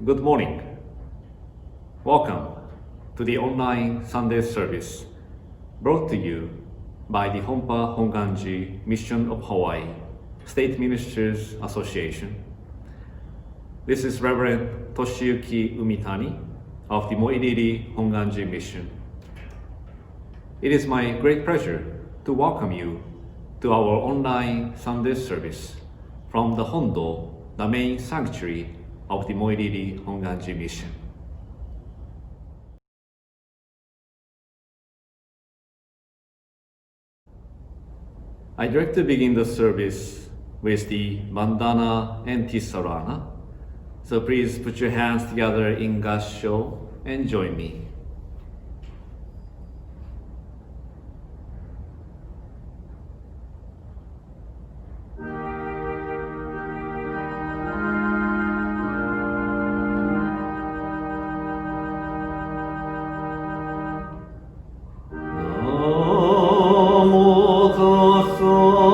Good morning. Welcome to the online Sunday service brought to you by the Honpa Hongwanji Mission of Hawaii State Ministers Association. This is Reverend Toshiyuki Umitani of the Moiliili Hongwanji Mission. It is my great pleasure to welcome you to our online Sunday service from the Hondo, the main sanctuary of the Moiliili Hongwanji Mission. I'd like to begin the service with the Vandana and Ti-Sarana. So please put your hands together in gassho and join me. Jodo Shinshu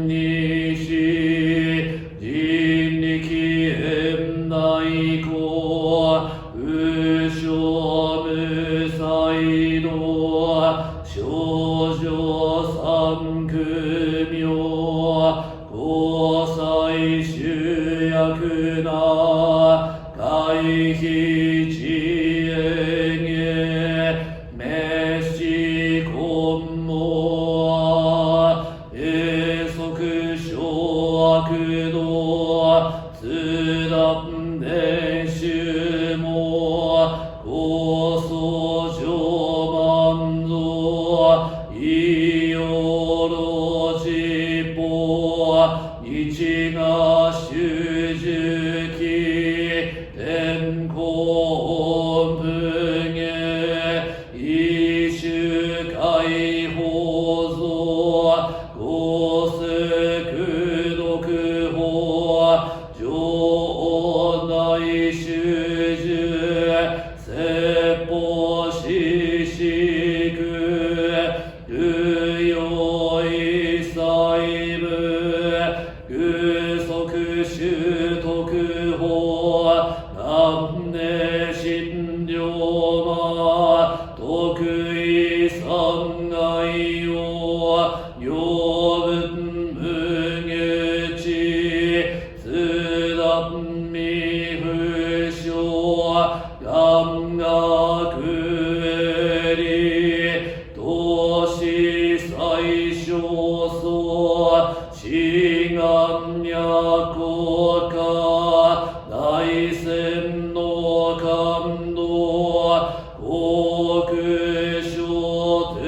にし人力縁内公無所無才道少女三苦名交際集約な回避知恵へ滅死根門永息小悪道通断伝衆も高層上満蔵異様老実法日が修十期天候文芸異種解放像合宿読法上内修十説法四式有用一切部具足習得法南寧心療魔得意三害を両分無下知通断未不詳願学理同志最小層志願脈化内戦の感動航空書天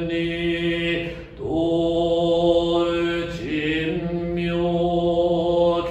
に道人妙球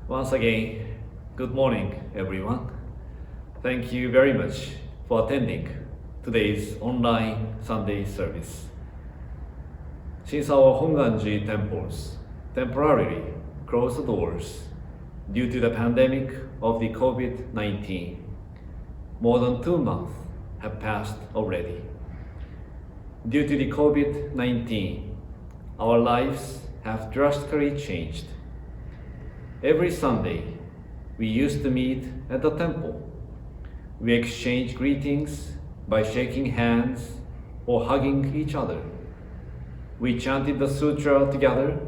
Once again, good morning, everyone. Thank you very much for attending today's online Sunday service. Since our Hongwanji temples temporarily closed the doors due to the pandemic of the COVID-19, more than 2 months have passed already. Due to the COVID-19, our lives have drastically changed. Every Sunday, we used to meet at the temple. We exchanged greetings by shaking hands or hugging each other. We chanted the Sutra together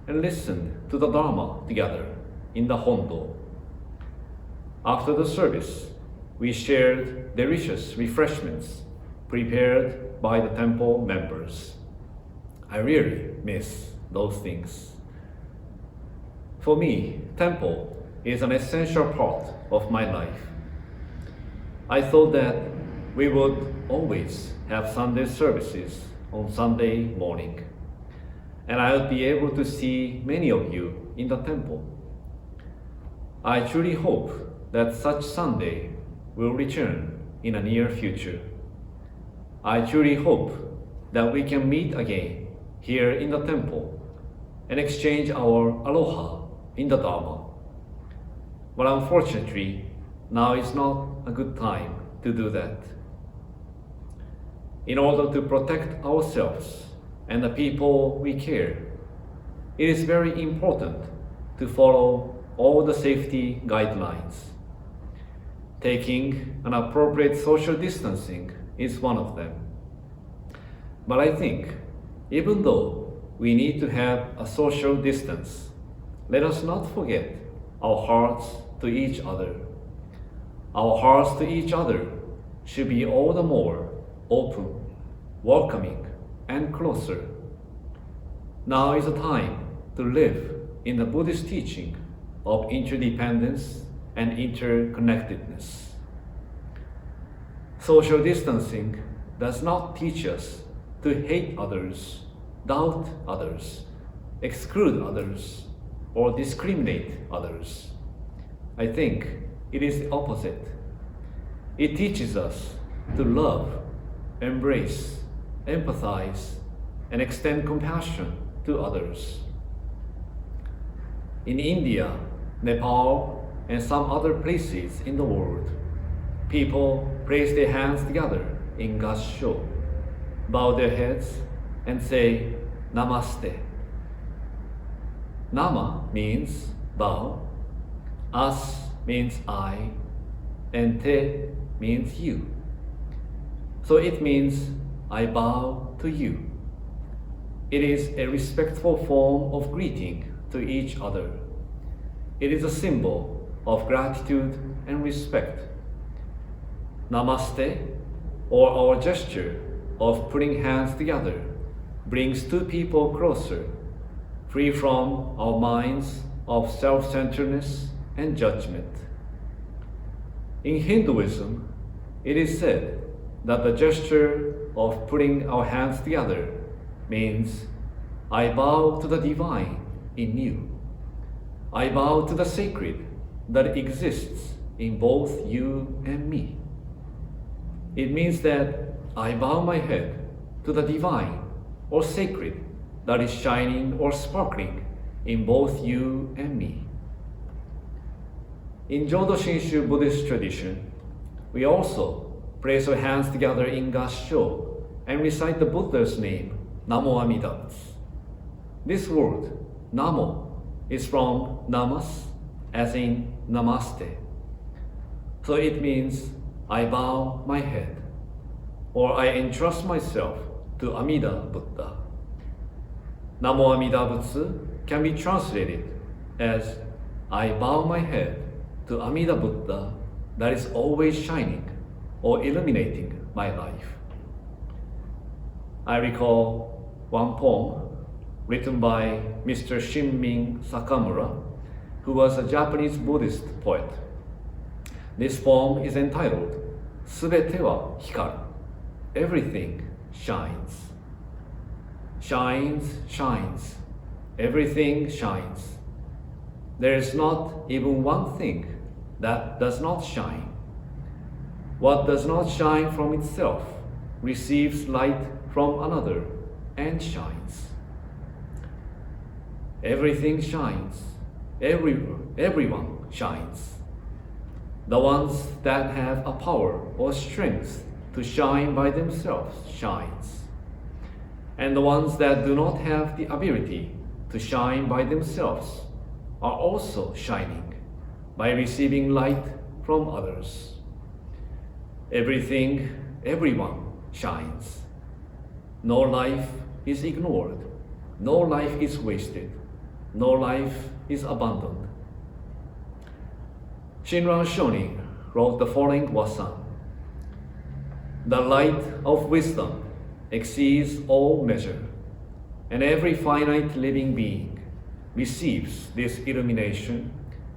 and listened to the Dharma together in the Hondo. After the service, we shared delicious refreshments prepared by the temple members. I really miss those things. For me, temple is an essential part of my life. I thought that we would always have Sunday services on Sunday morning, and I would be able to see many of you in the temple. I truly hope that such Sunday will return in a near future. I truly hope that we can meet again here in the temple and exchange our aloha in the Dharma. But unfortunately, now is not a good time to do that. In order to protect ourselves and the people we care, it is very important to follow all the safety guidelines. Taking an appropriate social distancing is one of them. But I think, even though we need to have a social distance, let us not forget our hearts to each other. Our hearts to each other should be all the more open, welcoming, and closer. Now is the time to live in the Buddhist teaching of interdependence and interconnectedness. Social distancing does not teach us to hate others, doubt others, exclude others, or discriminate others. I think it is the opposite. It teaches us to love, embrace, empathize, and extend compassion to others. In India, Nepal, and some other places in the world, people place their hands together in gassho, bow their heads, and say Namaste. Nama means bow, as means I, and te means you. So it means I bow to you. It is a respectful form of greeting to each other. It is a symbol of gratitude and respect. Namaste, or our gesture of putting hands together, brings two people closer, free from our minds of self-centeredness and judgment. In Hinduism, it is said that the gesture of putting our hands together means I bow to the divine in you. I bow to the sacred that exists in both you and me. It means that I bow my head to the divine or sacred that is shining or sparkling in both you and me. In Jodo Shinshu Buddhist tradition, we also place our hands together in gassho and recite the Buddha's name, Namo Amida. This word, Namo, is from namas, as in namaste. So it means I bow my head, or I entrust myself to Amida Buddha. Namo Amida Butsu can be translated as I bow my head to Amida Buddha that is always shining or illuminating my life. I recall one poem written by Mr. Shinmin Sakamura, who was a Japanese Buddhist poet. This poem is entitled Subete wa hikaru. Everything shines. Shines, shines. Everything shines. There is not even one thing that does not shine. What does not shine from itself receives light from another and shines. Everything shines. Everyone shines. The ones that have a power or strength to shine by themselves shines. And the ones that do not have the ability to shine by themselves are also shining by receiving light from others. Everything, everyone shines. No life is ignored. No life is wasted. No life is abandoned. Shinran Shonin wrote the following wasan. The light of wisdom exceeds all measure, and every finite living being receives this illumination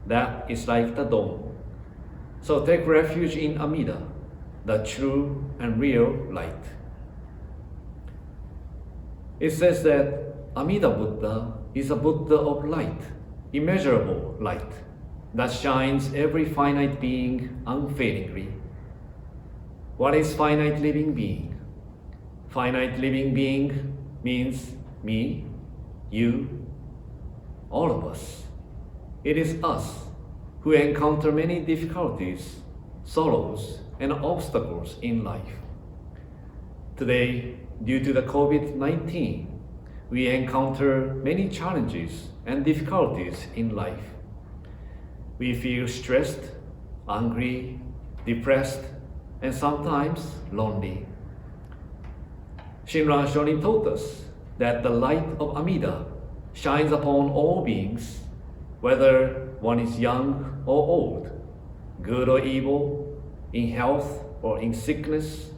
that is like the dawn. So take refuge in Amida, the true and real light. It says that Amida Buddha is a Buddha of light, immeasurable light, that shines every finite being unfailingly. What is finite living being? Finite living being means me, you, all of us. It is us who encounter many difficulties, sorrows, and obstacles in life. Today, due to the COVID-19, we encounter many challenges and difficulties in life. We feel stressed, angry, depressed, and sometimes lonely. Shinran Shonin taught us that the light of Amida shines upon all beings, whether one is young or old, good or evil, in health or in sickness,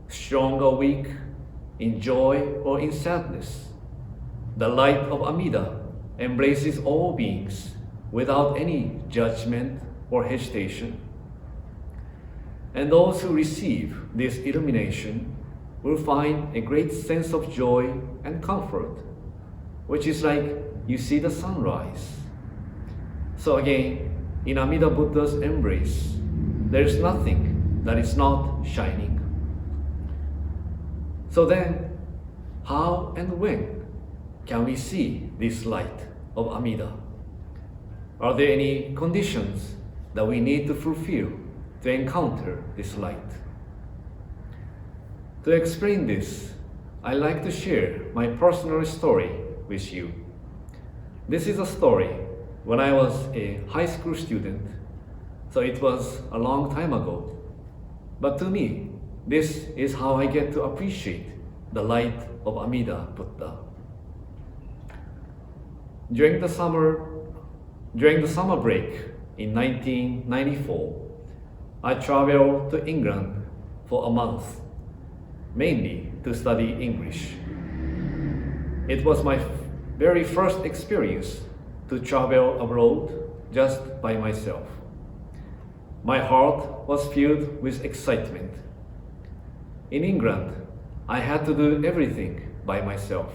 strong or weak, in joy or in sadness. The light of Amida embraces all beings without any judgment or hesitation. And those who receive this illumination will find a great sense of joy and comfort, which is like you see the sunrise. So again, in Amida Buddha's embrace, there is nothing that is not shining. So then, how and when can we see this light of Amida? Are there any conditions that we need to fulfill to encounter this light? To explain this, I like to share my personal story with you. This is a story when I was a high school student, so it was a long time ago. But to me, this is how I get to appreciate the light of Amida Buddha. During the summer break in 1994, I traveled to England for a month, mainly to study English. It was my very first experience to travel abroad just by myself. My heart was filled with excitement. In England, I had to do everything by myself.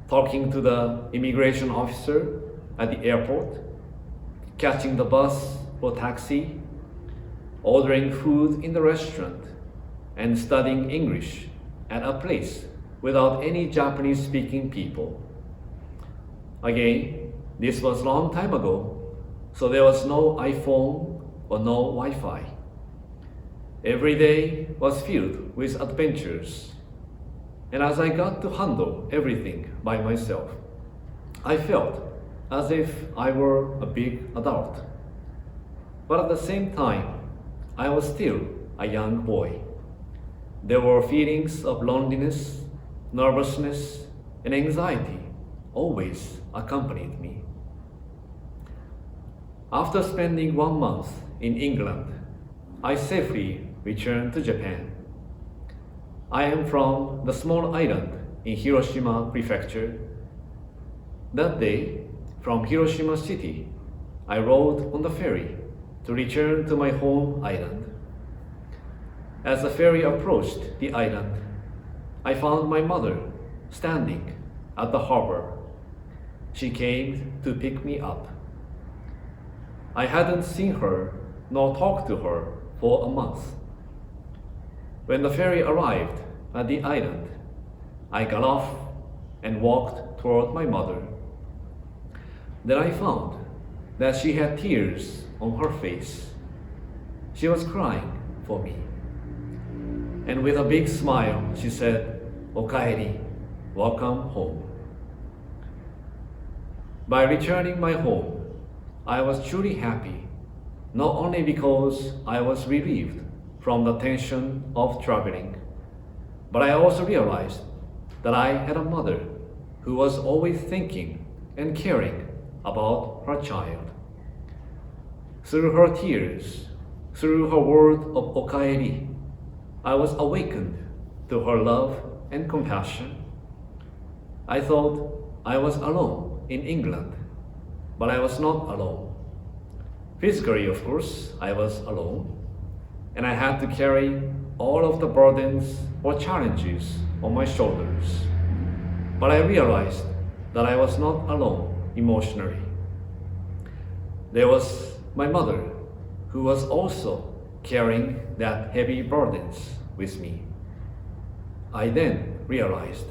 Talking to the immigration officer at the airport, catching the bus or taxi, ordering food in the restaurant, and studying English at a place without any Japanese-speaking people. Again, this was a long time ago, so there was no iPhone or no Wi-Fi. Every day was filled with adventures, and as I got to handle everything by myself, I felt as if I were a big adult. But at the same time, I was still a young boy. There were feelings of loneliness, nervousness, and anxiety always accompanied me. After spending 1 month in England, I safely returned to Japan. I am from the small island in Hiroshima Prefecture. That day, from Hiroshima City, I rode on the ferry to return to my home island. As the ferry approached the island, I found my mother standing at the harbor. She came to pick me up. I hadn't seen her nor talked to her for a month. When the ferry arrived at the island, I got off and walked toward my mother. Then I found that she had tears on her face. She was crying for me. And with a big smile, she said, "Okaeri, welcome home." By returning my home, I was truly happy, not only because I was relieved from the tension of traveling, but I also realized that I had a mother who was always thinking and caring about her child. Through her tears, through her word of okaeri, I was awakened to her love and compassion. I thought I was alone in England, but I was not alone. Physically, of course, I was alone, and I had to carry all of the burdens or challenges on my shoulders. But I realized that I was not alone emotionally. There was my mother, who was also carrying that heavy burdens with me. I then realized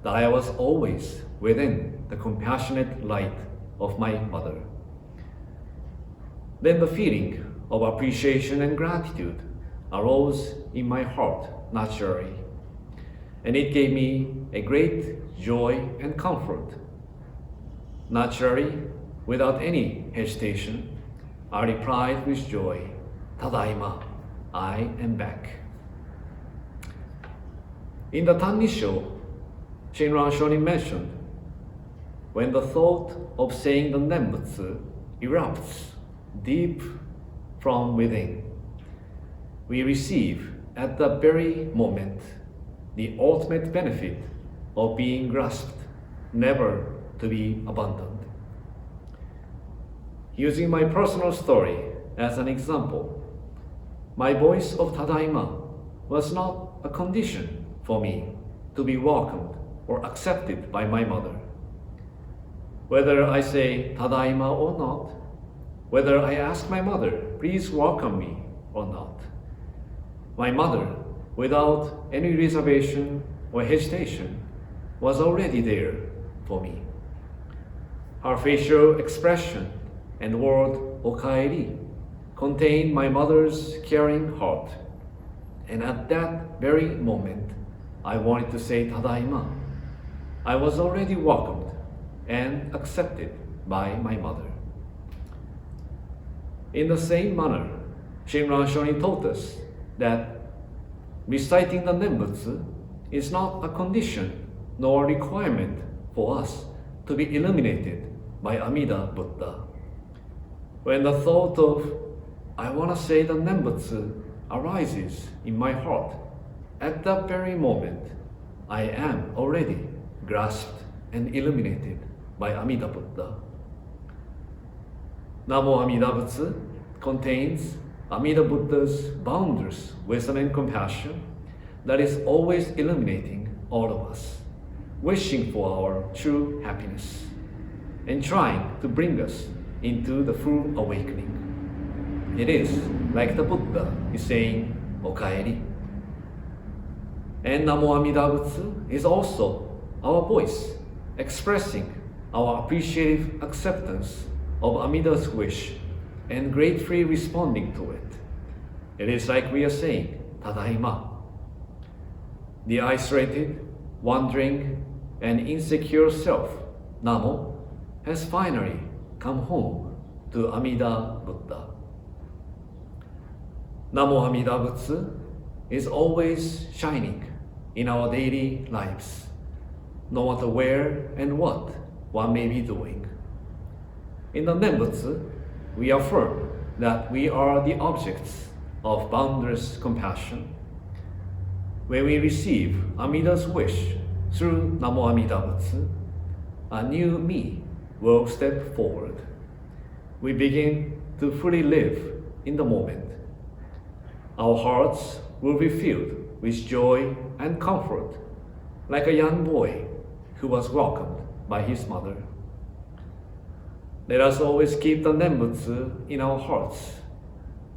that I was always within the compassionate light of my mother. Then the feeling of appreciation and gratitude arose in my heart naturally, and it gave me a great joy and comfort. Naturally, without any hesitation, I replied with joy, "Tadaima, I am back." In the Tannisho, Shinran Shonin mentioned, when the thought of saying the Nembutsu erupts deep from within, we receive at the very moment the ultimate benefit of being grasped, never to be abandoned. Using my personal story as an example, my voice of Tadaima was not a condition for me to be welcomed or accepted by my mother. Whether I say Tadaima or not, whether I ask my mother, "Please welcome me," or not, my mother, without any reservation or hesitation, was already there for me. Her facial expression and word okaeri contained my mother's caring heart, and at that very moment, I wanted to say Tadaima. I was already welcomed and accepted by my mother. In the same manner, Shinran Shonin taught us that reciting the Nembutsu is not a condition nor requirement for us to be illuminated by Amida Buddha. When the thought of, "I want to say the Nembutsu," arises in my heart, at that very moment, I am already grasped and illuminated by Amida Buddha. Namo Amida Butsu contains Amida Buddha's boundless wisdom and compassion that is always illuminating all of us, wishing for our true happiness, and trying to bring us into the full awakening. It is like the Buddha is saying, "Okaeri." And Namo Amida Butsu is also our voice expressing our appreciative acceptance of Amida's wish and gratefully responding to it. It is like we are saying, "Tadaima." The isolated, wandering, and insecure self, Namo, has finally come home to Amida Buddha. Namo Amida Butsu is always shining in our daily lives, no matter where and what one may be doing. In the Nembutsu, we affirm that we are the objects of boundless compassion. When we receive Amida's wish through Namo Amida Butsu, a new me will step forward. We begin to fully live in the moment. Our hearts will be filled with joy and comfort, like a young boy who was welcomed by his mother. Let us always keep the Nembutsu in our hearts.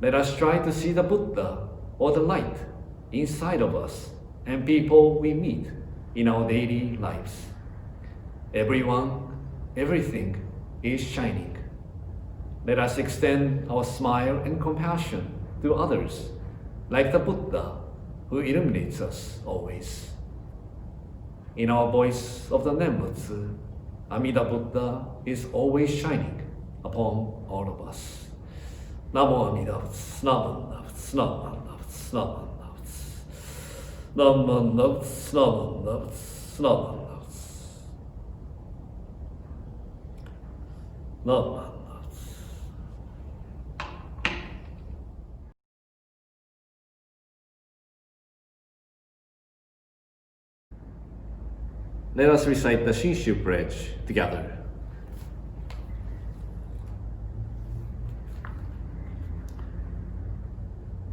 Let us try to see the Buddha or the light inside of us and people we meet in our daily lives. Everyone, everything is shining. Let us extend our smile and compassion to others, like the Buddha who illuminates us always. In our voice of the Nembutsu, Amida Buddha is always shining upon all of us. Namo Amida Butsu, Namo Amida Butsu, Namo Amida Butsu, Namo Amida Butsu, Namo Amida Butsu, Namo Amida Butsu, Namo Amida Butsu, Namo Amida Butsu. Let us recite the Shinshu Pledge together.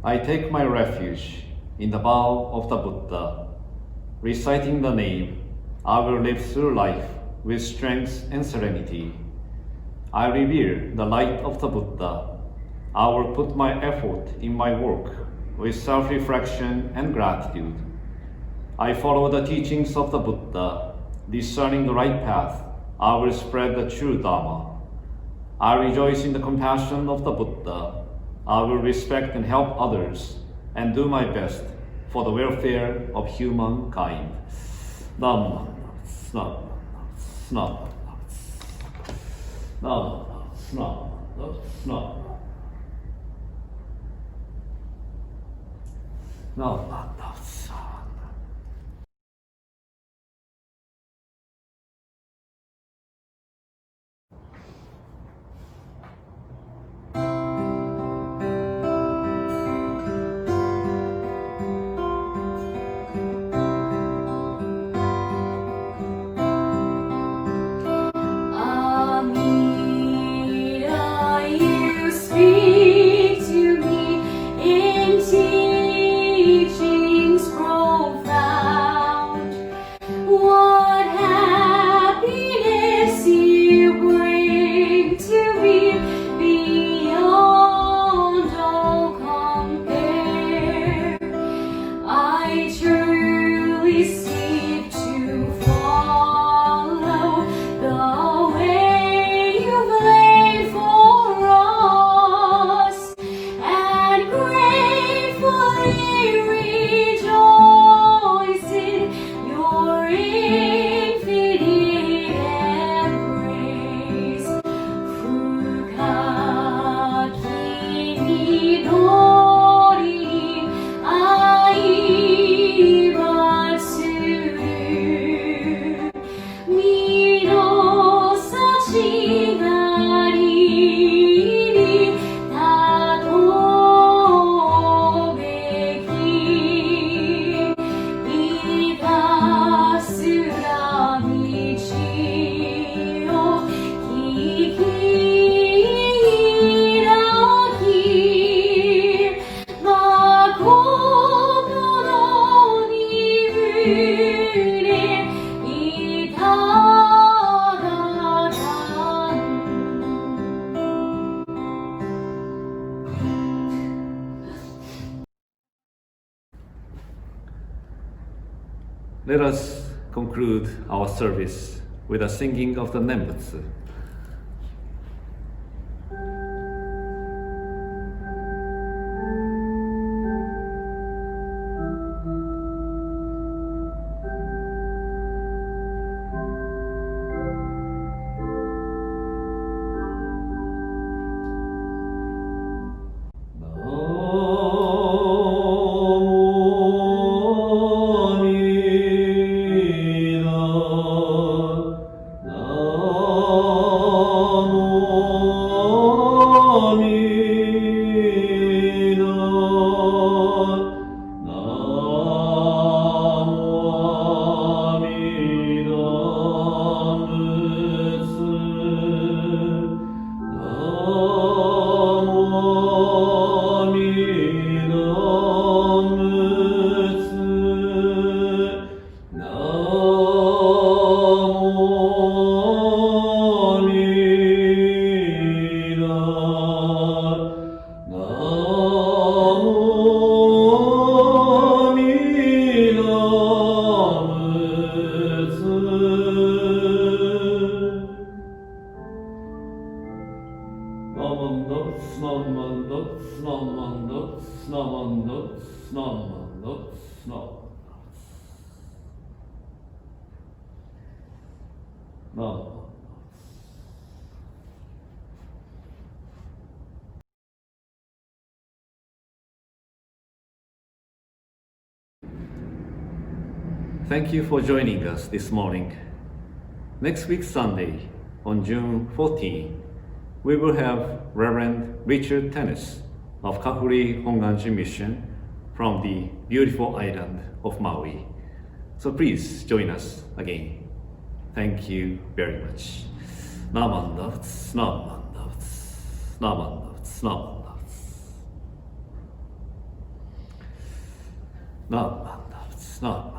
I take my refuge in the vow of the Buddha. Reciting the name, I will live through life with strength and serenity. I revere the light of the Buddha. I will put my effort in my work with self-reflection and gratitude. I follow the teachings of the Buddha, discerning the right path. I will spread the true Dharma. I rejoice in the compassion of the Buddha. I will respect and help others and do my best for the welfare of humankind. Namo, Namo, Namo, Namo, Namo, Namo. No. Let us conclude our service with a singing of the Nembutsu. Thank you for joining us this morning. Next week Sunday, on June 14, we will have Reverend Richard Tennis of Kakuri Hongwanji Mission from the beautiful island of Maui. So please join us again. Thank you very much. Namandavts, namandavts, namandavts, namandavts. Namandavts, namandavts.